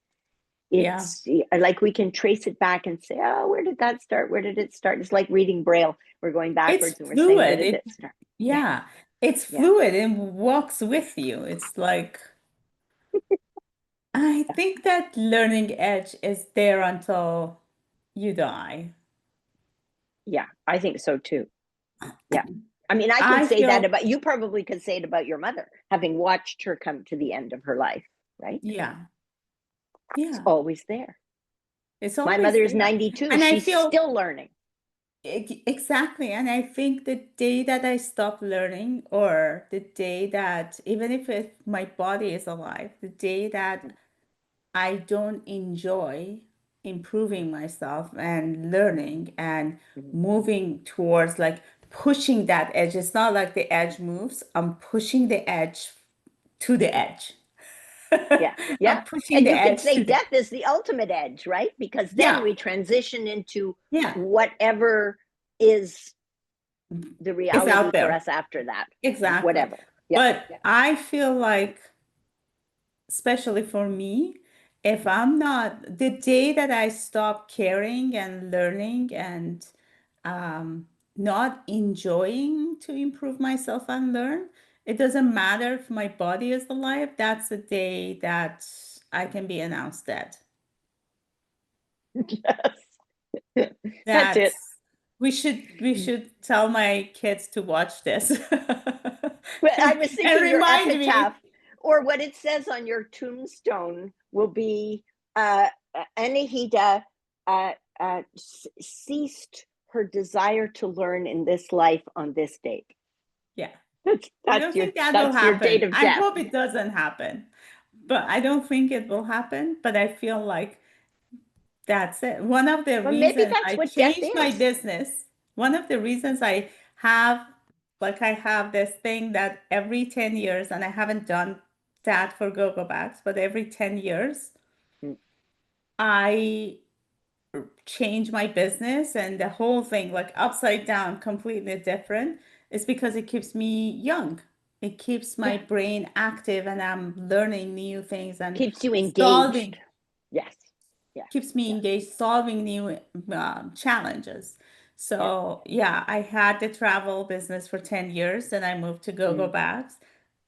Yeah. It's like we can trace it back and say, oh, where did that start? Where did it start? It's like reading Braille. We're going It's backwards and we're saying, where fluid. did it start? Yeah. It's Yeah. fluid and walks with you. It's like, I think that learning edge is there until you die. Yeah, I think so too. Yeah. I mean, I can I say that feel, about you, probably could say it about your mother, having watched her come to the end of her life, right? yeah. It's Yeah. always there. It's My always mother is there. 92. And I She's feel still learning. exactly. And I think the day that I stop learning, or the day that, even if my body is alive, the day that I don't enjoy improving myself and learning and Mhm. moving towards, like, pushing that edge. It's not like the edge moves, I'm pushing the edge to the edge. Yeah, yeah. I'm pushing And the you could edge say to the, death is the ultimate edge, right? Because then yeah, we transition into yeah, whatever is the it's reality out for there. us after that. Exactly. Whatever. Yeah. But I feel like, especially for me, if I'm not, the day that I stop caring and learning and um, not enjoying to improve myself and learn, it doesn't matter if my body is alive, that's the day that I can be announced dead. Yes. That's it. That's, we should tell my kids to watch this But I was and thinking your remind epitaph, me. or what it says on your tombstone, will be Anahita ceased her desire to learn in this life on this date. Yeah. That's I don't think that will that's your date happen. of I death. hope it doesn't happen, but I don't think it will happen. But I feel like that's it. One of the Well, maybe reasons that's I what death changed my is. business, one of the reasons I have, like, I have this thing that every 10 years, and I haven't done that for go-go bags, but every 10 years, Mm. I change my business and the whole thing, like, upside down, completely different, is because it keeps me young. It keeps my Yeah, brain active and I'm learning new things and keeps you engaged. solving, Yes. Yeah. keeps me Yeah. engaged, solving new challenges. Yeah. So, yeah, I had the travel business for 10 years, then I moved to Go-Go Mm. Bags.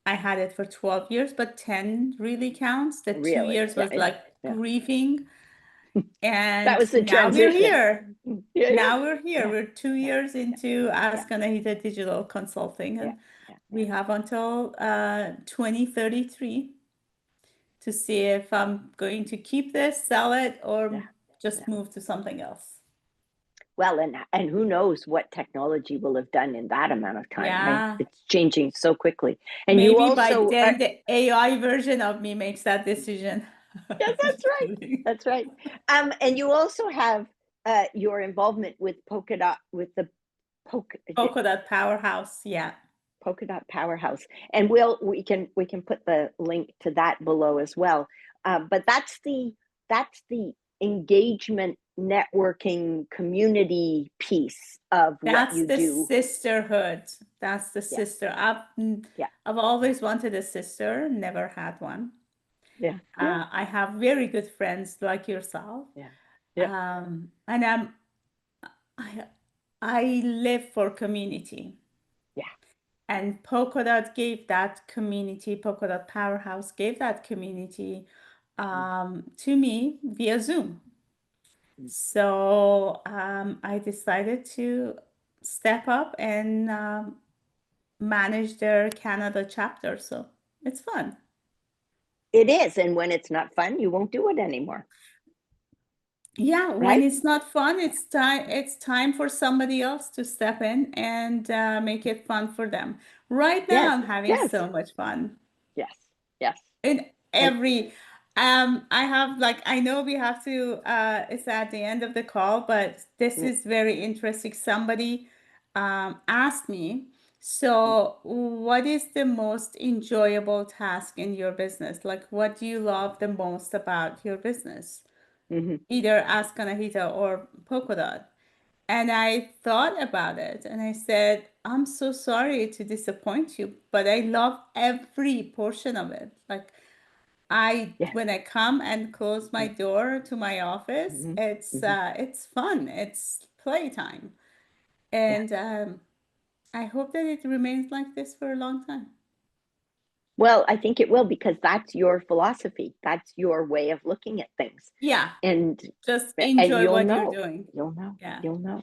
I had it for 12 years, but 10 really counts. The two Really. years Yeah. was like Yeah. grieving. That And was the now we're transition. here. Yeah. Yeah. Now we're here. Yeah. We're two Yeah. years into Yeah. Ask Anahita Digital Consulting, Yeah. and Yeah. we have until 2033 to see if I'm going to keep this, sell it, Yeah. or Yeah. just move to something else. Well, and who knows what technology will have done in that amount of time, right? Yeah. It's changing so quickly. And you Maybe by also then the AI version of me makes that decision. Yes, that's right. That's right. And you also have your involvement with polka dot with the Polka Dot Powerhouse. Yeah. polka dot powerhouse, and we can put the link to that below as well. But that's the engagement, networking, community piece of what That's you the do. sisterhood. That's the Yeah, sister. yeah, I've always wanted a sister, never had one. yeah, yeah, I have very good friends like yourself. yeah, yeah, And I I live for community. yeah. And Polkadot gave that community, Polkadot Powerhouse gave that community Mm, to me via Zoom. mm. So I decided to step up and manage their Canada chapter. So it's fun. It is, and when it's not fun, you won't do it anymore, Yeah, when right? it's not fun, it's time for somebody else to step in and make it fun for them. Right now, Yes, I'm having yes, so much fun. yes, yes, In and every I have like I know we have to it's at the end of the call, but this mm, is very interesting. Somebody asked me, mm, so what is the most enjoyable task in your business? Like what do you love the most about your business? mhm. Either Ask Anahita or Polkadot. And I thought about it and I said, I'm so sorry to disappoint you, but I love every portion of it. Like Yes, when I come and close my mm, door to my office, mhm, mhm. it's fun. It's playtime. Yeah. And I hope that it remains like this for a long time. Well, I think it will because that's your philosophy. That's your way of looking at things. Yeah, And just and enjoy you'll what you're know. doing. You'll know. Yeah. You'll know.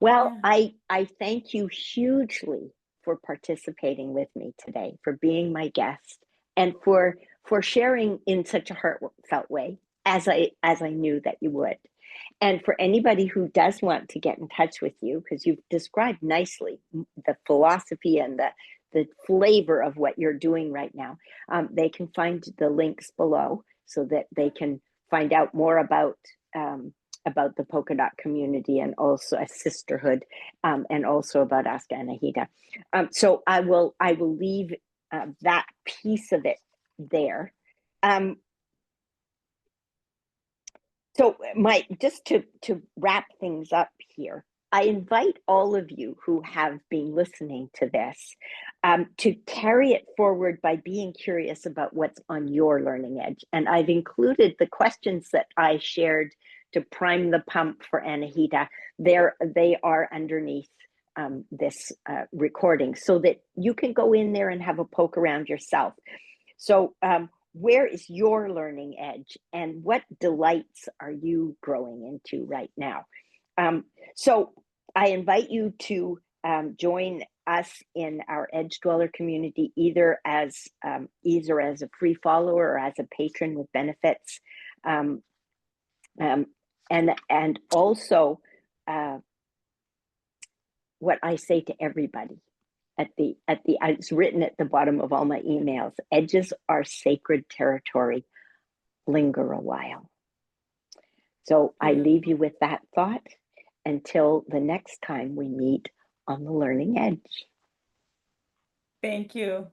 Well, Yeah. I thank you hugely for participating with me today, for being my guest, and for sharing in such a heartfelt way as I knew that you would. And for anybody who does want to get in touch with you, because you've described nicely the philosophy and the flavor of what you're doing right now, they can find the links below so that they can find out more um, about the polka dot community and also a sisterhood, and also about Ask Anahita. So I will leave that piece of it there. Um, so my just to wrap things up here, I invite all of you who have been listening to this to carry it forward by being curious about what's on your learning edge. And I've included the questions that I shared to prime the pump for Anahita. They are underneath this recording so that you can go in there and have a poke around yourself. So, where is your learning edge and what delights are you growing into right now? So, I invite you to join us in our Edge Dweller community, either as a free follower or as a patron with benefits, um, um, and also uh, what I say to everybody at the it's written at the bottom of all my emails. Edges are sacred territory. Linger a while. So I leave you with that thought until the next time we meet on the learning edge. Thank you.